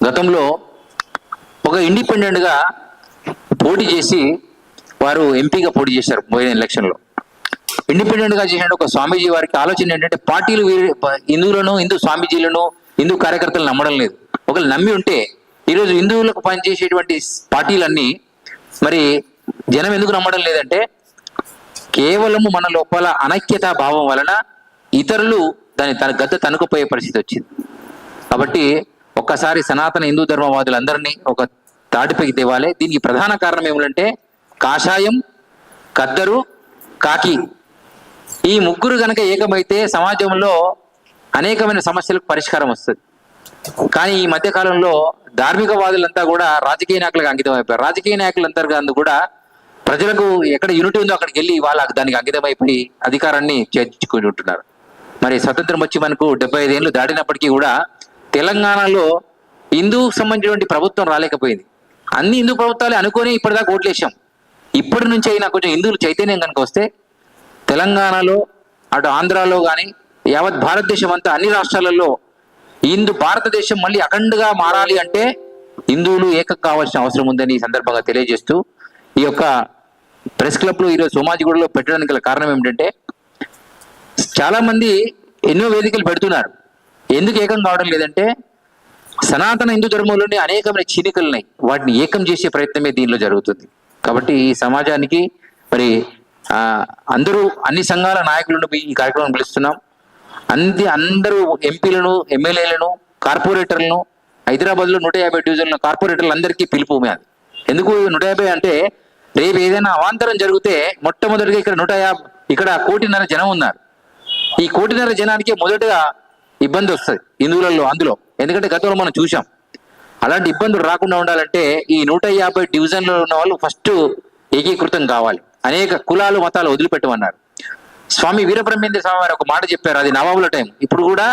A: గతంలో ఒక ఇండిపెండెంట్గా పోటీ చేసి వారు ఎంపీగా పోటీ చేశారు పోయిన ఎలక్షన్లో. ఇండిపెండెంట్గా చేసిన ఒక స్వామీజీ వారికి ఆలోచన ఏంటంటే పార్టీలు హిందువులను, హిందూ స్వామీజీలను, హిందూ కార్యకర్తలు నమ్మడం లేదు. ఒకళ్ళు నమ్మి ఉంటే ఈరోజు హిందువులకు పనిచేసేటువంటి పార్టీలన్నీ మరి జనం ఎందుకు నమ్మడం లేదంటే కేవలము మన లోపల అనైక్యతా భావం వలన ఇతరులు దాని గద్ద తనుకుపోయే పరిస్థితి వచ్చింది. కాబట్టి ఒక్కసారి సనాతన హిందూ ధర్మవాదులందరినీ ఒక తాటిపైకి తేవాలి. దీనికి ప్రధాన కారణం ఏమిటంటే కాషాయం, కద్దరు, కాకి ఈ ముగ్గురు గనక ఏకమైతే సమాజంలో అనేకమైన సమస్యలకు పరిష్కారం వస్తుంది. కానీ ఈ మధ్య కాలంలో ధార్మికవాదులంతా కూడా రాజకీయ నాయకులకు అంకితం అయిపోయారు. రాజకీయ నాయకులంతా కూడా ప్రజలకు ఎక్కడ యూనిటీ ఉందో అక్కడికి వెళ్ళి వాళ్ళకి దానికి అంకితం అయిపోయి అధికారాన్ని చేర్చుకుని ఉంటున్నారు. మరి స్వతంత్రం వచ్చి మనకు 75 ఏళ్ళు దాటినప్పటికీ కూడా తెలంగాణలో హిందూకు సంబంధించినటువంటి ప్రభుత్వం రాలేకపోయింది. అన్ని హిందూ ప్రభుత్వాలే అనుకొని ఇప్పటిదాకా ఓట్లేసాం. ఇప్పటి నుంచి అయినా కొంచెం హిందువులు చైతన్యం కనుక వస్తే తెలంగాణలో, అటు ఆంధ్రాలో కానీ యావత్ భారతదేశం అంతా అన్ని రాష్ట్రాలలో భారతదేశం మళ్ళీ అఖండగా మారాలి అంటే హిందువులు ఏకం కావాల్సిన అవసరం ఉందని ఈ సందర్భంగా తెలియజేస్తూ ఈ యొక్క ప్రెస్ క్లబ్లో ఈరోజు సోమాజిగూడలో పెట్టడానికి గల కారణం ఏమిటంటే చాలా మంది ఎన్నో వేదికలు పెడుతున్నారు. ఎందుకు ఏకం కావడం లేదంటే సనాతన హిందూ ధర్మంలోని అనేకమైన చీలికలు ఉన్నాయి, వాటిని ఏకం చేసే ప్రయత్నమే దీనిలో జరుగుతుంది. కాబట్టి ఈ సమాజానికి మరి అందరూ అన్ని సంఘాల నాయకులను ఈ కార్యక్రమం పిలుస్తున్నాం. అందరూ ఎంపీలను, ఎమ్మెల్యేలను, కార్పొరేటర్లను, హైదరాబాద్లో 150 డివిజన్ల కార్పొరేటర్లు అందరికీ పిలుపు అది. ఎందుకు 150 అంటే రేపు ఏదైనా అవాంతరం జరిగితే మొట్టమొదటిగా ఇక్కడ 1.5 కోటి జనం ఉన్నారు. ఈ 1.5 కోటి జనానికి మొదటగా ఇబ్బంది వస్తుంది హిందువులలో అందులో. ఎందుకంటే గతంలో మనం చూసాం. అలాంటి ఇబ్బందులు రాకుండా ఉండాలంటే ఈ 150 డివిజన్లో ఉన్న వాళ్ళు ఫస్ట్ ఏకీకృతం కావాలి. అనేక కులాలు, మతాలు వదిలిపెట్టమన్నారు. స్వామి వీరబ్రహ్మేంద్ర స్వామి వారు ఒక మాట చెప్పారు, అది నవాబుల టైం. ఇప్పుడు కూడా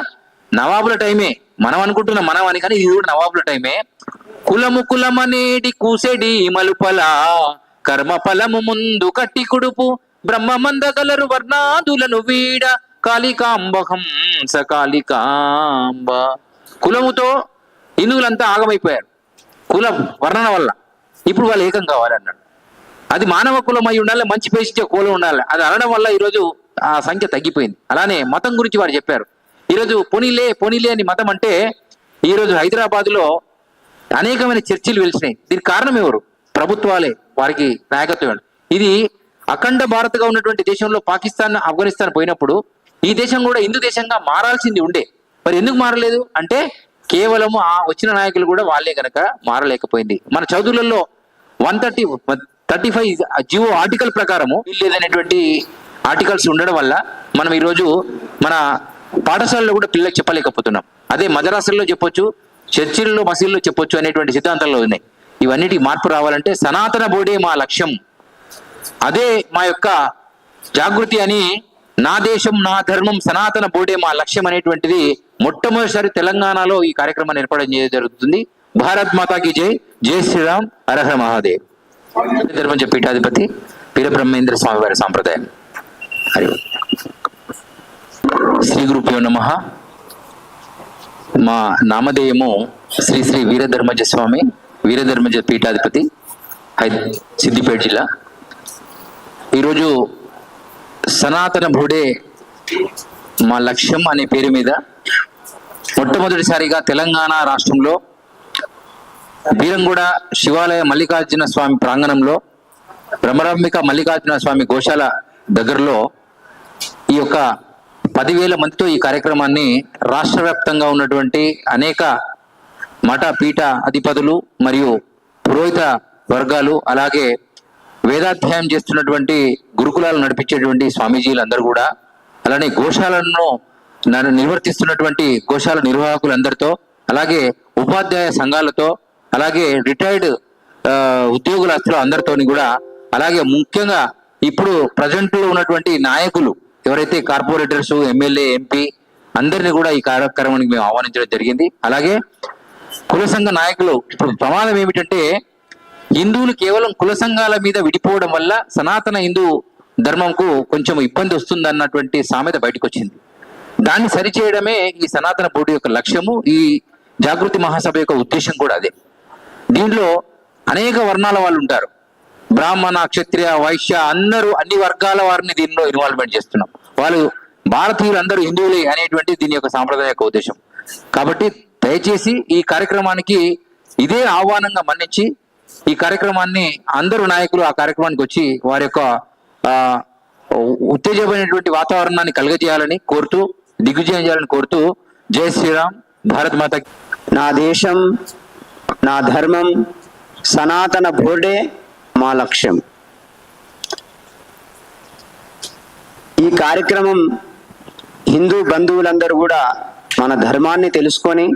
A: నవాబుల టైమే. మనం అనుకుంటున్నాం మనం అని, కానీ ఇది కూడా నవాబుల టైమే. కులము కులమనేడి కూసెడి మలుపల కర్మ ఫలము ముందు కట్టి కుడుపు బ్రహ్మమంద కలరు వర్ణాదులను వీడ కాళికాంబహం సకాళికాంబ. కులముతో హిందువులంతా ఆగమైపోయారు కుల వర్ణన వల్ల. ఇప్పుడు వాళ్ళు ఏకం కావాలన్నాడు. అది మానవ కులం అయి ఉండాలి, మంచి పేషించే కులం ఉండాలి. అది అనడం వల్ల ఈరోజు ఆ సంఖ్య తగ్గిపోయింది. అలానే మతం గురించి వారు చెప్పారు. ఈరోజు పోనీలే అని మతం అంటే ఈరోజు హైదరాబాద్లో అనేకమైన చర్చిలు వెలిసినాయి. దీనికి కారణం ఎవరు? ప్రభుత్వాలే, వారికి నాయకత్వం. ఇది అఖండ భారత్గా ఉన్నటువంటి దేశంలో పాకిస్తాన్, ఆఫ్ఘనిస్తాన్ పోయినప్పుడు ఈ దేశం కూడా హిందూ దేశంగా మారాల్సింది ఉండే. మరి ఎందుకు మారలేదు అంటే కేవలం ఆ వచ్చిన నాయకులు కూడా వాళ్ళే కనుక మారలేకపోయింది. మన చదువులలో 135 జియో ఆర్టికల్ ప్రకారము లేదనేటువంటి ఆర్టికల్స్ ఉండడం వల్ల మనం ఈరోజు మన పాఠశాలలో కూడా పిల్లలకు చెప్పలేకపోతున్నాం. అదే మదరాసుల్లో చెప్పొచ్చు, చర్చిల్లో, మసీదుల్లో చెప్పొచ్చు అనేటువంటి సిద్ధాంతాల్లో ఉన్నాయి. ఇవన్నిటికి మార్పు రావాలంటే సనాతన బోర్డే మా లక్ష్యం, అదే మా యొక్క జాగృతి అని, నా దేశం నా ధర్మం సనాతన బోర్డే మా లక్ష్యం అనేటువంటిది మొట్టమొదటిసారి తెలంగాణలో ఈ కార్యక్రమాన్ని ఏర్పాటు చేయడం జరుగుతుంది. భారత్ మాతాకి జై, జై శ్రీరామ్, హర మహాదేవ్. ధర్మం పీఠాధిపతి వీరబ్రహ్మేంద్ర స్వామి వారి సాంప్రదాయం. హరి శ్రీ గురుభ్యో నమః. మా నామధేయము శ్రీ శ్రీ వీరధర్మజ స్వామి, వీరధర్మజ పీఠాధిపతి, సిద్దిపేట జిల్లా. ఈరోజు సనాతన బోర్డే మా లక్ష్యం అనే పేరు మీద మొట్టమొదటిసారిగా తెలంగాణ రాష్ట్రంలో బీరంగూడ శివాలయ మల్లికార్జున స్వామి ప్రాంగణంలో బ్రహ్మరంబిక మల్లికార్జున స్వామి గోశాల దగ్గరలో ఈ యొక్క 10,000 మందితో ఈ కార్యక్రమాన్ని రాష్ట్ర వ్యాప్తంగా ఉన్నటువంటి అనేక మఠ పీఠ అధిపతులు మరియు పురోహిత వర్గాలు, అలాగే వేదాధ్యాయం చేస్తున్నటువంటి గురుకులాలు నడిపించేటువంటి స్వామీజీలు అందరూ కూడా, అలానే గోశాలను నిర్వర్తిస్తున్నటువంటి గోశాల నిర్వాహకులందరితో, అలాగే ఉపాధ్యాయ సంఘాలతో, అలాగే రిటైర్డ్ ఉద్యోగులతో అందరితోని కూడా, అలాగే ముఖ్యంగా ఇప్పుడు ప్రజెంట్ లో ఉన్నటువంటి నాయకులు ఎవరైతే కార్పొరేటర్స్, ఎమ్మెల్యే, ఎంపీ అందరినీ కూడా ఈ కార్యక్రమానికి మేము ఆహ్వానించడం జరిగింది. అలాగే కుల సంఘ నాయకులు. ఇప్పుడు ప్రమాదం ఏమిటంటే హిందువులు కేవలం కుల సంఘాల మీద విడిపోవడం వల్ల సనాతన హిందూ ధర్మంకు కొంచెం ఇబ్బంది వస్తుంది అన్నటువంటి సామెత బయటకు వచ్చింది. దాన్ని సరిచేయడమే ఈ సనాతన బోర్డు యొక్క లక్ష్యము, ఈ జాగృతి మహాసభ యొక్క ఉద్దేశం కూడా అదే. దీంట్లో అనేక వర్ణాల వాళ్ళు ఉంటారు, బ్రాహ్మణ, క్షత్రియ, వైశ్య, అందరూ అన్ని వర్గాల వారిని దీనిలో ఇన్వాల్వ్మెంట్ చేస్తున్నాం. వాళ్ళు భారతీయులు అందరూ హిందువులే అనేటువంటి దీని యొక్క సాంప్రదాయ యొక్క ఉద్దేశం. కాబట్టి దయచేసి ఈ కార్యక్రమానికి ఇదే ఆహ్వానంగా మన్నించి ఈ కార్యక్రమాన్ని అందరూ నాయకులు ఆ కార్యక్రమానికి వచ్చి వారి యొక్క ఉత్తేజమైనటువంటి వాతావరణాన్ని కలుగజేయాలని కోరుతూ, దిగ్విజయం చేయాలని కోరుతూ, జై శ్రీరామ్, భారత్ మాత.
B: నా దేశం నా ధర్మం సనాతన బోర్డే మా లక్ష్యం. ఈ కార్యక్రమం హిందూ బంధువులందరూ కూడా మన ధర్మాన్ని తెలుసుకొని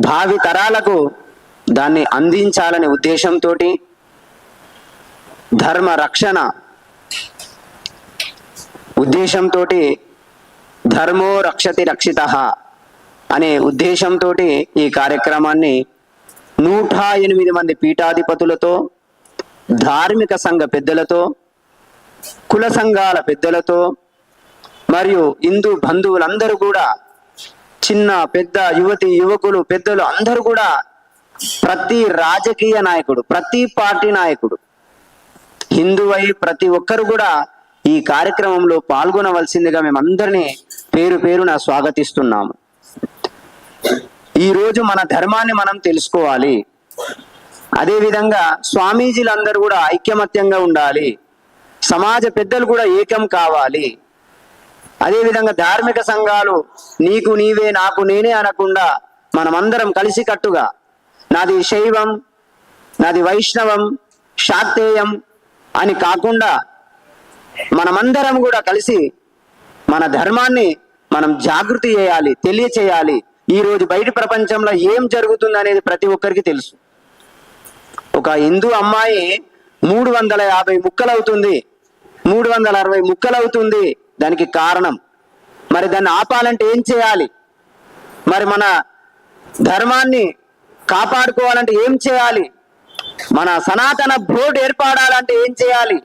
B: భావి తరాలకు దాన్ని అందించాలనే ఉద్దేశంతో, ధర్మ రక్షణ ఉద్దేశంతో, ధర్మో రక్షతి రక్షితః అనే ఉద్దేశంతో ఈ కార్యక్రమాన్ని 108 మంది పీఠాధిపతులతో, ధార్మిక సంఘ పెద్దలతో, కుల సంఘాల పెద్దలతో మరియు హిందూ బంధువులందరూ కూడా, చిన్న పెద్ద యువతి యువకులు పెద్దలు అందరూ కూడా, ప్రతి రాజకీయ నాయకుడు, ప్రతి పార్టీ నాయకుడు, హిందువై ప్రతి ఒక్కరు కూడా ఈ కార్యక్రమంలో పాల్గొనవలసిందిగా మేమందరినీ పేరు పేరున స్వాగతిస్తున్నాము. ఈరోజు మన ధర్మాన్ని మనం తెలుసుకోవాలి. అదేవిధంగా స్వామీజీలందరూ కూడా ఐక్యమత్యంగా ఉండాలి, సమాజ పెద్దలు కూడా ఏకం కావాలి. అదేవిధంగా ధార్మిక సంఘాలు నీకు నీవే నాకు నేనే అనకుండా మనమందరం కలిసికట్టుగా నాది శైవం, నాది వైష్ణవం, శాక్తేయం అని కాకుండా మనమందరం కూడా కలిసి మన ధర్మాన్ని మనం జాగృతి చేయాలి, తెలియచేయాలి. ఈరోజు బయట ప్రపంచంలో ఏం జరుగుతుంది అనేది ప్రతి ఒక్కరికి తెలుసు. ఒక హిందూ అమ్మాయి 350 ముక్కలవుతుంది, 360 ముక్కలవుతుంది. దానికి కారణం మరి దాన్ని ఆపాలంటే ఏం చేయాలి? మరి మన ధర్మాన్ని కాపాడుకోవాలంటే ఏం చేయాలి? మన సనాతన బోర్డు ఏర్పడాలంటే ఏం చేయాలి?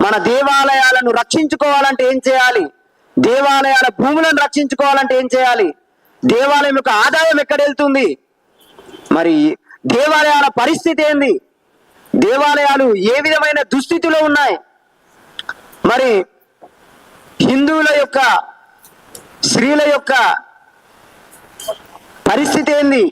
B: మన దేవాలయాలను రక్షించుకోవాలంటే ఏం చేయాలి? దేవాలయాల భూములను రక్షించుకోవాలంటే ఏం చేయాలి? దేవాలయం యొక్క ఆదాయం ఎక్కడ వెళ్తుంది? మరి దేవాలయాల పరిస్థితి ఏంది? దేవాలయాలు ఏ విధమైన దుస్థితిలో ఉన్నాయి? మరి హిందువుల యొక్క స్త్రీల యొక్క పరిస్థితి ఏంది?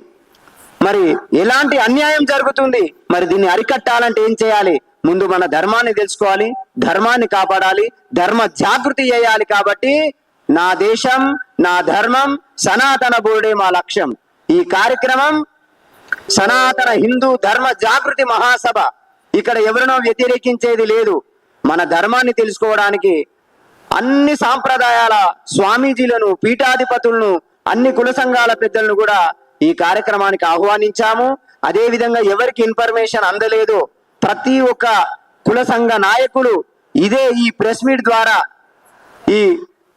B: మరి ఎలాంటి అన్యాయం జరుగుతుంది? మరి దీన్ని అరికట్టాలంటే ఏం చేయాలి? ముందు మన ధర్మాన్ని తెలుసుకోవాలి, ధర్మాన్ని కాపాడాలి, ధర్మ జాగృతి చేయాలి. కాబట్టి నా దేశం, నా ధర్మం, సనాతన బోర్డే మా లక్ష్యం. ఈ కార్యక్రమం సనాతన హిందూ ధర్మ జాగృతి మహాసభ. ఇక్కడ ఎవరినో వ్యతిరేకించేది లేదు. మన ధర్మాన్ని తెలుసుకోవడానికి అన్ని సాంప్రదాయాల స్వామీజీలను, పీఠాధిపతులను, అన్ని కుల సంఘాల పెద్దలను కూడా ఈ కార్యక్రమానికి ఆహ్వానించాము. అదే విధంగా ఎవరికి ఇన్ఫర్మేషన్ అందలేదో ప్రతి ఒక్క కుల సంఘ నాయకులు ఇదే ఈ ప్రెస్ మీట్ ద్వారా ఈ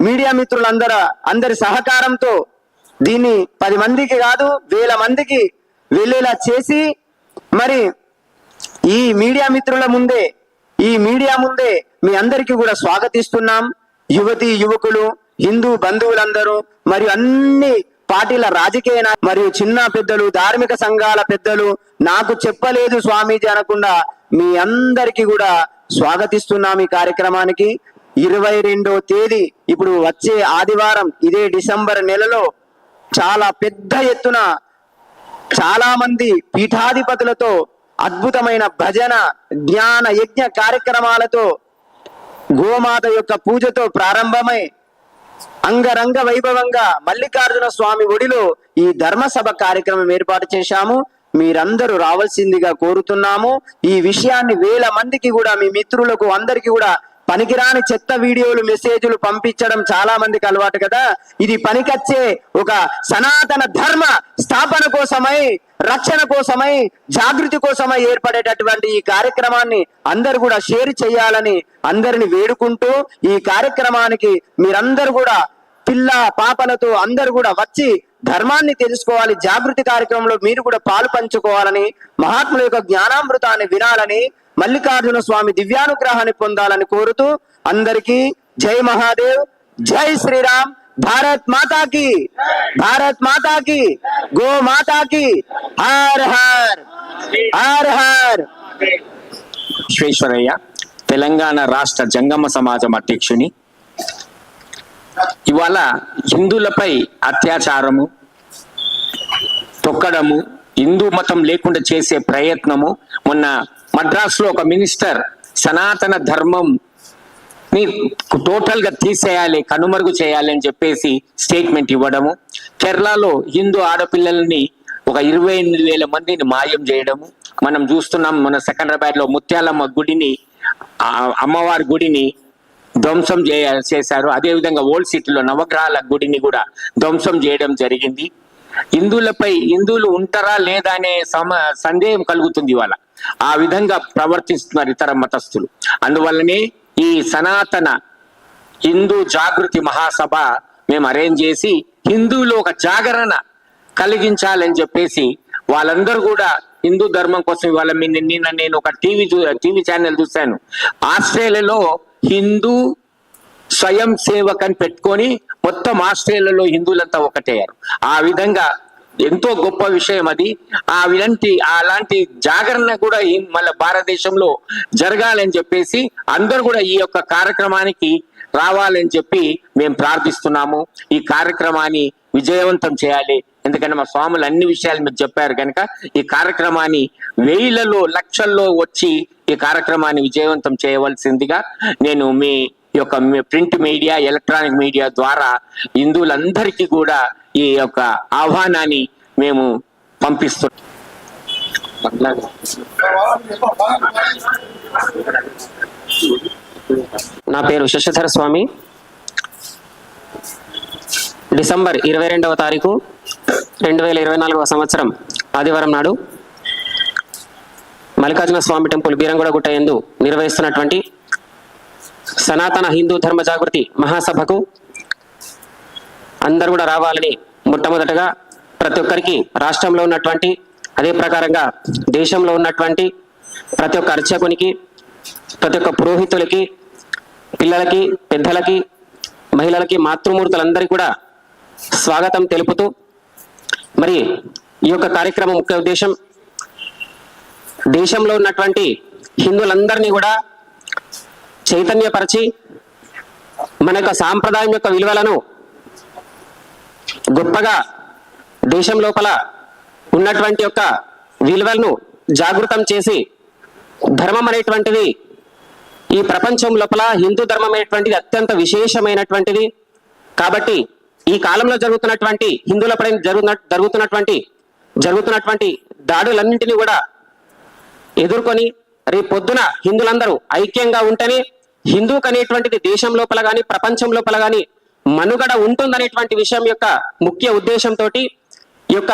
B: మీడియా మిత్రులందరి సహకారంతో దీన్ని 10 మందికి కాదు 1000 మందికి వెళ్ళేలా చేసి మరి ఈ మీడియా మిత్రుల ముందే, ఈ మీడియా ముందే మీ అందరికీ కూడా స్వాగతిస్తున్నాం. యువతి యువకులు, హిందూ బంధువులందరూ మరియు అన్ని పార్టీల రాజకీయ మరియు చిన్న పెద్దలు, ధార్మిక సంఘాల పెద్దలు, నాకు చెప్పలేదు స్వామీజీ అనకుండా మీ అందరికీ కూడా స్వాగతిస్తున్నాం ఈ కార్యక్రమానికి. 22వ తేదీ ఇప్పుడు వచ్చే ఆదివారం, ఇదే డిసెంబర్ నెలలో చాలా పెద్ద ఎత్తున చాలా మంది పీఠాధిపతులతో అద్భుతమైన భజన, జ్ఞాన యజ్ఞ కార్యక్రమాలతో, గోమాత యొక్క పూజతో ప్రారంభమై అంగరంగ వైభవంగా మల్లికార్జున స్వామి ఒడిలో ఈ ధర్మసభ కార్యక్రమం ఏర్పాటు చేశాము. మీరందరూ రావాల్సిందిగా కోరుతున్నాము. ఈ విషయాన్ని 1000 మందికి కూడా, మీ మిత్రులకు అందరికీ కూడా పనికిరాని చెత్త వీడియోలు, మెసేజ్లు పంపించడం చాలా మందికి అలవాటు కదా. ఇది పనికొచ్చే ఒక సనాతన ధర్మ స్థాపన కోసమై, రక్షణ కోసమై, జాగృతి కోసమై ఏర్పడేటటువంటి ఈ కార్యక్రమాన్ని అందరూ కూడా షేర్ చేయాలని అందరిని వేడుకుంటూ, ఈ కార్యక్రమానికి మీరందరూ కూడా పిల్ల పాపలతో అందరూ కూడా వచ్చి ధర్మాన్ని తెలుసుకోవాలి, జాగృతి కార్యక్రమంలో మీరు కూడా పాలు పంచుకోవాలని, మహాత్ముల యొక్క జ్ఞానామృతాన్ని వినాలని, మల్లికార్జున స్వామి దివ్యానుగ్రహాన్ని పొందాలని కోరుతూ అందరికీ జై మహాదేవ్, జై శ్రీరామ్, భారత్ మాతా की, భారత్ మాతా की, గో మాతా की, her her her her.
C: Visvesvaraya, Telangana రాష్ట్ర జంగమ సమాజం అధ్యక్షుని. ఇవాళ హిందువులపై అత్యాచారము, తొక్కడము, హిందూ మతం లేకుండా చేసే ప్రయత్నము, మొన్న మద్రాసులో ఒక మినిస్టర్ సనాతన ధర్మం ని టోటల్ గా తీసేయాలి, కనుమరుగు చేయాలి అని చెప్పేసి స్టేట్మెంట్ ఇవ్వడము, కేరళలో హిందూ ఆడపిల్లల్ని ఒక 28,000 మందిని మాయం చేయడము మనం చూస్తున్నాం. మన సెకండ్రాబాద్ లో ముత్యాలమ్మ గుడిని, అమ్మవారి గుడిని ధ్వంసం చేశారు. అదేవిధంగా ఓల్డ్ సిటీలో నవగ్రహాల గుడిని కూడా ధ్వంసం చేయడం జరిగింది. హిందువులు ఉంటారా లేదా అనే సందేహం కలుగుతుంది ఇవాళ. ఆ విధంగా ప్రవర్తిస్తున్నారు ఇతర మతస్థులు. అందువల్లనే ఈ సనాతన హిందూ జాగృతి మహాసభ మేము అరేంజ్ చేసి హిందువులు ఒక జాగరణ కలిగించాలని చెప్పేసి వాళ్ళందరూ కూడా హిందూ ధర్మం కోసం ఇవాళ నిన్న నేను ఒక టీవీ ఛానల్ చూశాను. ఆస్ట్రేలియాలో హిందూ స్వయం సేవక్ అని పెట్టుకొని మొత్తం ఆస్ట్రేలియాలో హిందువులంతా ఒకటయ్యారు. ఆ విధంగా ఎంతో గొప్ప విషయం అది. అలాంటి జాగరణ కూడా మళ్ళీ భారతదేశంలో జరగాలని చెప్పేసి అందరూ కూడా ఈ యొక్క కార్యక్రమానికి రావాలని చెప్పి మేము ప్రార్థిస్తున్నాము. ఈ కార్యక్రమాన్ని విజయవంతం చేయాలి. ఎందుకంటే మా స్వాములు అన్ని విషయాలు మీకు చెప్పారు కనుక ఈ కార్యక్రమాన్ని వేలలో లక్షల్లో వచ్చి ఈ కార్యక్రమాన్ని విజయవంతం చేయవలసిందిగా నేను మీ యొక్క ప్రింట్ మీడియా, ఎలక్ట్రానిక్ మీడియా ద్వారా హిందువులందరికీ కూడా ఈ యొక్క ఆహ్వానాన్ని మేము పంపిస్తున్నాం.
D: నా పేరు శశిధర స్వామి. డిసెంబర్ 22వ తారీఖు 2024వ సంవత్సరం ఆదివారం నాడు మల్లికార్జున స్వామి టెంపుల్ బీరంగూడ గుట్ట యందు నిర్వహిస్తున్నటువంటి సనాతన హిందూ ధర్మ జాగృతి మహాసభకు అందరూ కూడా రావాలని మొట్టమొదటగా ప్రతి ఒక్కరికి రాష్ట్రంలో ఉన్నటువంటి, అదే ప్రకారంగా దేశంలో ఉన్నటువంటి ప్రతి ఒక్క అర్చకునికి, ప్రతి ఒక్క పురోహితులకి, పిల్లలకి, పెద్దలకి, మహిళలకి, మాతృమూర్తులందరికీ కూడా స్వాగతం తెలుపుతూ, మరి ఈ యొక్క కార్యక్రమం ముఖ్య ఉద్దేశం దేశంలో ఉన్నటువంటి హిందువులందరినీ కూడా చైతన్యపరిచి మన యొక్క సాంప్రదాయం యొక్క విలువలను గొప్పగా దేశం లోపల ఉన్నటువంటి యొక్క విలువలను జాగృతం చేసి ధర్మం అనేటువంటిది ఈ ప్రపంచం లోపల హిందూ ధర్మం అనేటువంటిది అత్యంత విశేషమైనటువంటిది. కాబట్టి ఈ కాలంలో జరుగుతున్నటువంటి హిందువులపై జరుగుతున్నటువంటి దాడులన్నింటినీ కూడా ఎదుర్కొని రేపు పొద్దున హిందువులందరూ ఐక్యంగా ఉంటేనే హిందూకు అనేటువంటిది దేశం లోపల కానీ ప్రపంచం లోపల కానీ మనుగడ ఉంటుందనేటువంటి విషయం యొక్క ముఖ్య ఉద్దేశంతో ఈ యొక్క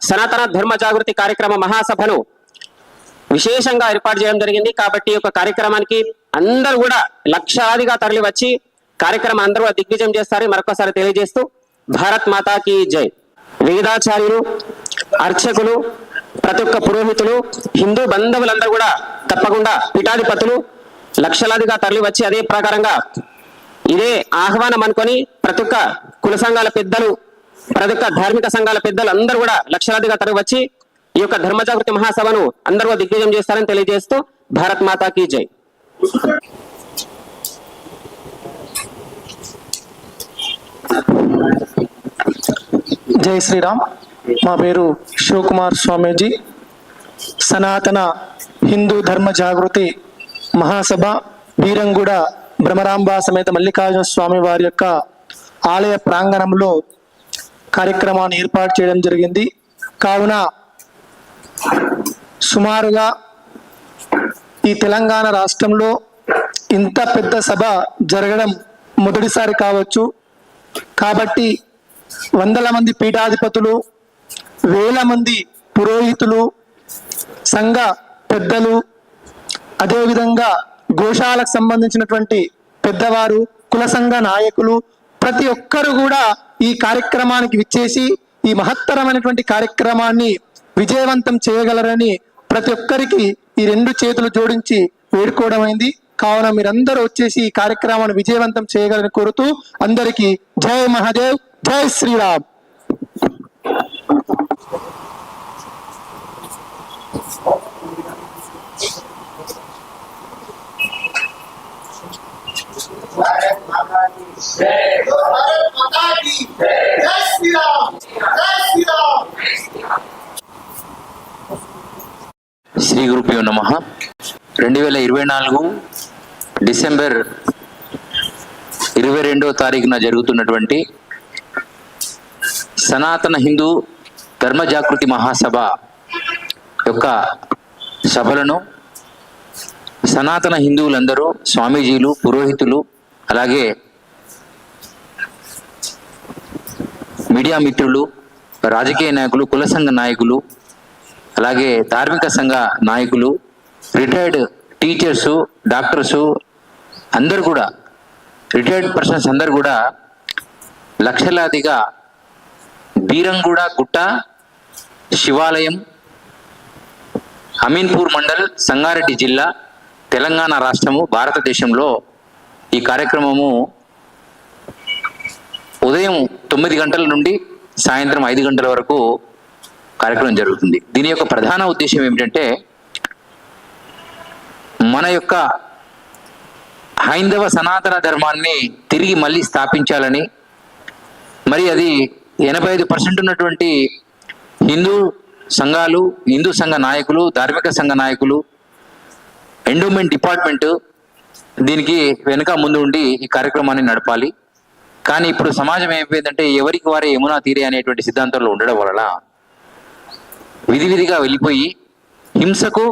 D: సనాతన ధర్మ జాగృతి కార్యక్రమ మహాసభను విశేషంగా ఏర్పాటు చేయడం జరిగింది. కాబట్టి ఈ యొక్క కార్యక్రమానికి అందరూ కూడా లక్షలాదిగా తరలి వచ్చి కార్యక్రమం అందరూ దిగ్విజయం చేస్తారని మరొకసారి తెలియజేస్తూ భారత్ మాతా కీ జై. వేదాచార్యులు, అర్చకులు, ప్రతి ఒక్క పురోహితులు, హిందూ బంధువులందరూ కూడా తప్పకుండా పీఠాధిపతులు లక్షలాదిగా తరలి వచ్చి అదే ప్రకారంగా ఇదే ఆహ్వానం అనుకొని ప్రతి ఒక్క కుల సంఘాల పెద్దలు, ప్రతి ఒక్క ధార్మిక సంఘాల పెద్దలు అందరూ కూడా లక్షలాదిగా తరలి వచ్చి ఈ యొక్క ధర్మ జాగృతి మహాసభను అందరూ దిగ్విజయం చేస్తారని తెలియజేస్తూ భారత్ మాతా కీ జై.
E: జై శ్రీరామ్. మా పేరు శివకుమార్ స్వామీజీ. సనాతన హిందూ ధర్మ జాగృతి మహాసభ బీరంగూడ భ్రమరాంబ సమేత మల్లికార్జున స్వామి వారి యొక్క ఆలయ ప్రాంగణంలో కార్యక్రమాన్ని ఏర్పాటు చేయడం జరిగింది. కావున సుమారుగా ఈ తెలంగాణ రాష్ట్రంలో ఇంత పెద్ద సభ జరగడం మొదటిసారి కావచ్చు. కాబట్టి వందల మంది పీఠాధిపతులు, వేల మంది పురోహితులు, సంఘ పెద్దలు, అదేవిధంగా గోశాలకు సంబంధించినటువంటి పెద్దవారు, కుల సంఘ నాయకులు ప్రతి ఒక్కరు కూడా ఈ కార్యక్రమానికి విచ్చేసి ఈ మహత్తరమైనటువంటి కార్యక్రమాన్ని విజయవంతం చేయగలరని ప్రతి ఒక్కరికి ఈ రెండు చేతులు జోడించి వేడుకోవడమైంది. కావున మీరందరూ వచ్చేసి ఈ కార్యక్రమాన్ని విజయవంతం చేయగలని కోరుతూ అందరికీ జై మహాదేవ్, జై శ్రీరామ్.
A: శ్రీ గురుభ్యో నమః. 2024 డిసెంబర్ 22వ తారీఖున జరుగుతున్నటువంటి సనాతన హిందూ ధర్మ జాగృతి మహాసభ యొక్క సభలను సనాతన హిందువులందరూ, స్వామీజీలు, పురోహితులు, అలాగే మీడియా మిత్రులు, రాజకీయ నాయకులు, కుల సంఘ నాయకులు, అలాగే ధార్మిక సంఘ నాయకులు, రిటైర్డ్ టీచర్సు, డాక్టర్సు అందరు కూడా, రిటైర్డ్ పర్సన్స్ అందరు కూడా లక్షలాదిగా బీరంగూడ గుట్ట శివాలయం, అమీన్పూర్ మండల్, సంగారెడ్డి జిల్లా, తెలంగాణ రాష్ట్రము, భారతదేశంలో ఈ కార్యక్రమము ఉదయం 9 గంటల నుండి సాయంత్రం 5 గంటల వరకు కార్యక్రమం జరుగుతుంది. దీని యొక్క ప్రధాన ఉద్దేశం ఏమిటంటే మన యొక్క హైందవ సనాతన ధర్మాన్ని తిరిగి మళ్ళీ స్థాపించాలని, మరి అది 85% ఉన్నటువంటి హిందూ సంఘాలు, హిందూ సంఘ నాయకులు, ధార్మిక సంఘ నాయకులు, ఎండోమెంట్ డిపార్ట్మెంట్ దీనికి వెనుక ముందు ఉండి ఈ కార్యక్రమాన్ని నడపాలి. కానీ ఇప్పుడు సమాజం ఏమైపోయిందంటే ఎవరికి వారే యమునా తీరే అనేటువంటి సిద్ధాంతంలో ఉండడం వలన విధిగా వెళ్ళిపోయి హింసకు